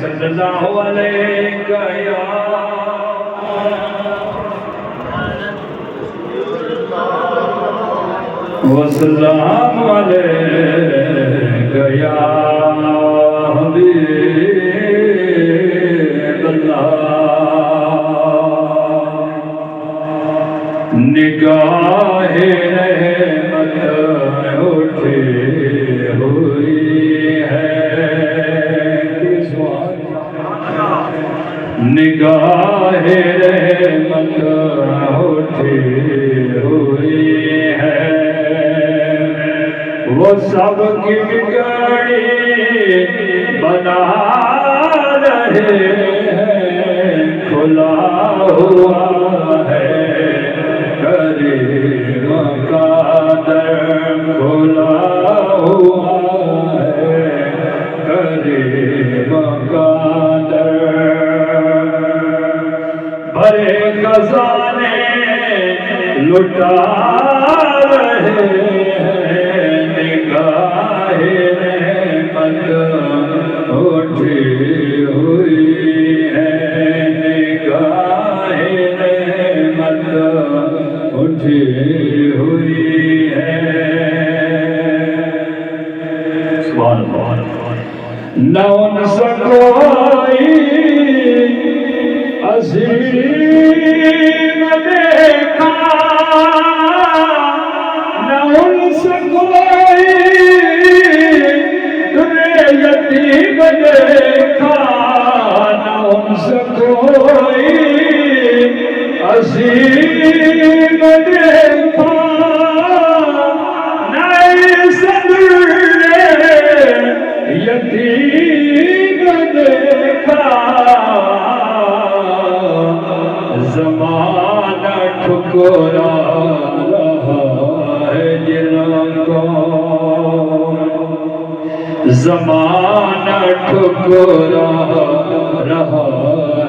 صلی اللہ علیہ یا وسلام علیک یا حبیب اللہ نگاہ رحمت اٹھی ہوئی ہے نگاہ رحمت اٹھی ہوئی ہے وہ سب کی بگڑی بنا رہے ہیں کھلا ہوا ہے کریم کا در کھلا ہوا ہے کریم کا در بھرے خزانے لٹا رہے اٹھی ہوئی ہے نگاہ رحمت اٹھی ہوئی ہے سبحان اللہ نہ ان سے کوئی عظیم دیکھا نہ ان سے کوئی یتیم دیکھا نہ ان سے کوئی عظیم دیکھا نہ صدر یتیم دیکھا زمانہ ٹھکرا رہا ہے جنوں کو زمانہ ٹھکرا رہا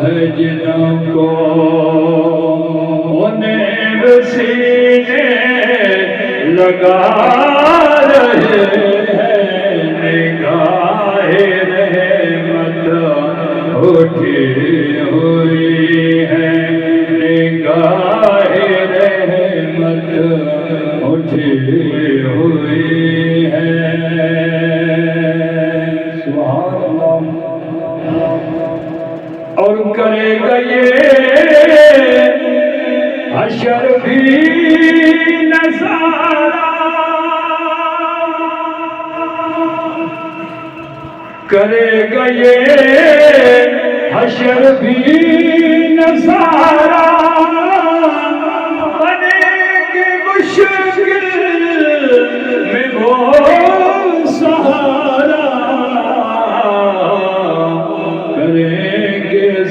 ہے جنوں کو انہیں سینے لگا رہے ہیں نگاہ رحمت اٹھی ہوئی ہے نگاہ رحمت اٹھی ہوئی ہے اور کرے گا یہ حشر بھی نظارہ کرے گا یہ حشر بھی نظارہ بنے گی مشکل میں وہ سہارا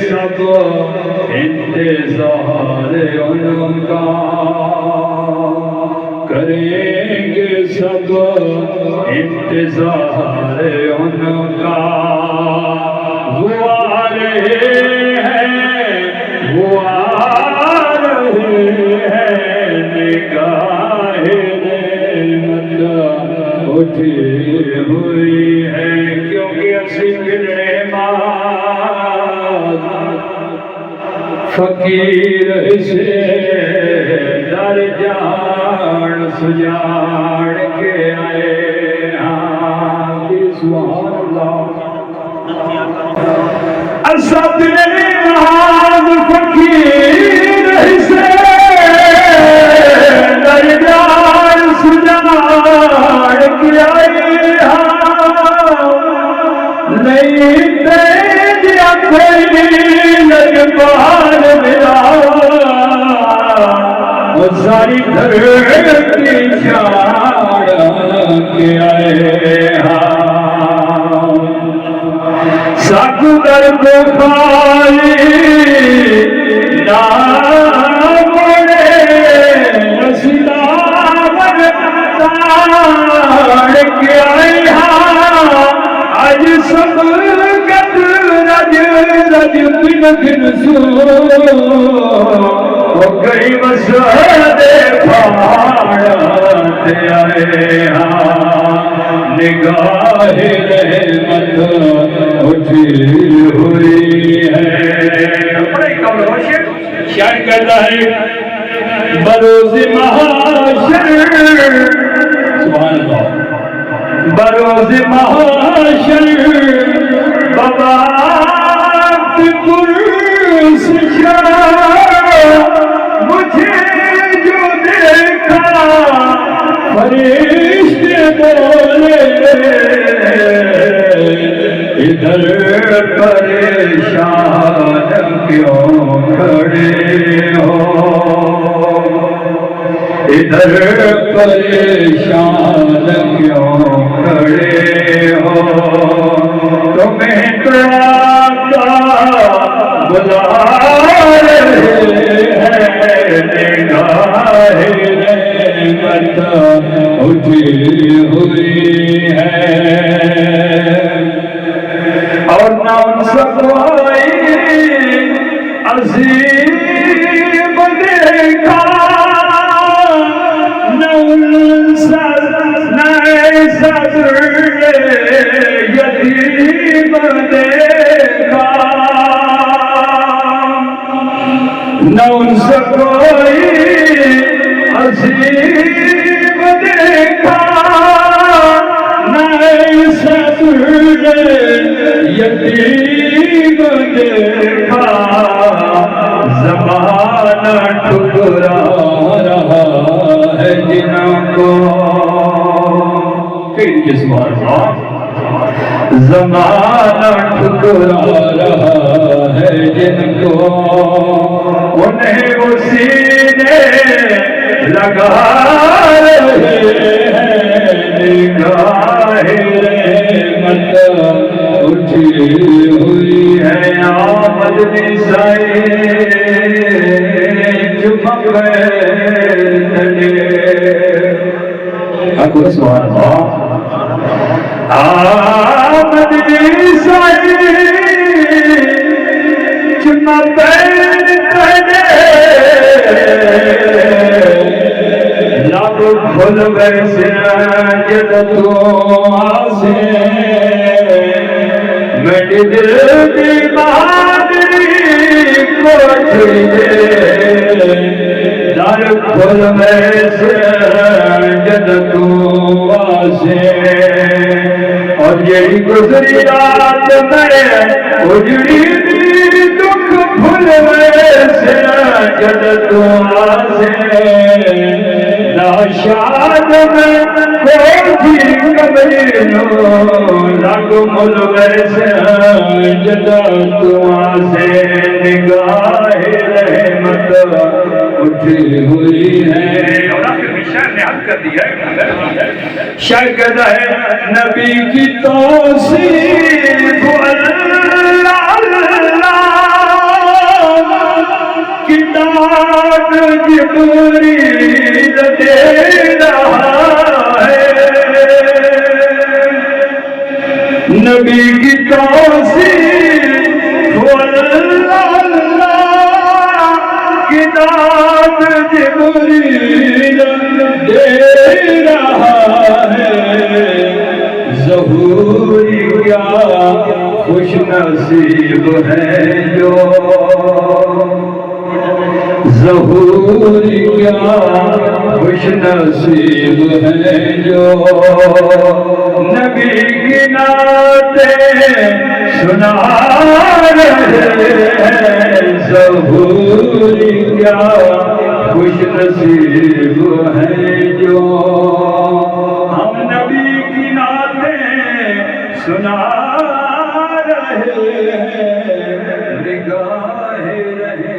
سب انتظار ان کا کریں گے سب انتظار ان کا وہ آ رہے ہیں وہ آ رہے ہیں نگاہ رحمت اٹھی ہوئی ہے کیونکہ اسی گرے فقیر سے در جان سجاڑ کے آئے سبحان اللہ اسد نماز فقیر سے در جان سجاڑ کے آئے نہیں تیج اپنی لگبار میرا وہ ساری دھرتی چھاڑ کے آئے سکھ در بخاری نام رسیدہ تاڑ کے آئے آج سب گد رج رج بن بن سو گئی مسئلے پھاڑتے آئے نگاہ رحمت اٹھی گدائے بروز محاشر سبحان اللہ بروز محاشر بباقت پرسشا مجھے جو دیکھا فرشتے بولے ادھر پریشان کیوں کھڑے ہو ادھر پریشان کیوں کھڑے ہو تمہیں تو آقا بلا رہے ہیں نگاہ رحمت اٹھی ہوئی ہے اور نہ ان سکوائی عظیم دیکھا نہ ان صدر یتیم دیکھا نہ ان سکوائی عظیم دیکھا نہ صدر یتیم دیکھا زمانہ ٹھکرا رہا ہے جن کو زمانہ ٹھکرا رہا ہے جن کو انہیں وہ سینے لگا رہے ہیں نگاہ رحمت اٹھی ہوئی ہے آمد نسائی چمک تڑے اکو سبحان اللہ آمد نسائی چمک تڑے لب کھل ویسے جد تو آسے میری دل کی بہادری کو چھیڑے در کھل ویسے جد تو آسے اور یہی گزری رات میں اجڑی دکھ کھل ویسے جد تو آسے شاد میں کوئی کبرینو لگ مل ویسے جدا تمہاں سے نگاہ رحمت اٹھی ہوئی ہے اور آخر میں شاعر نے حل کر دیا ہے شاعر کہتا ہے نبی کی توصیف اللہ کی داد جبریل دے رہا ہے نبی کی توصیف اللہ کی داد جبریل دے رہا ہے ظہوری کیا خوش نصیب ہے جو ظہوری کیا خوش نصیب ہے جو نبی کی نعتیں سنا رہے ہیں ظہوری کیا خوش نصیب ہے جو ہم نبی کی نعتیں سنا رہے ہیں نگاہ رہے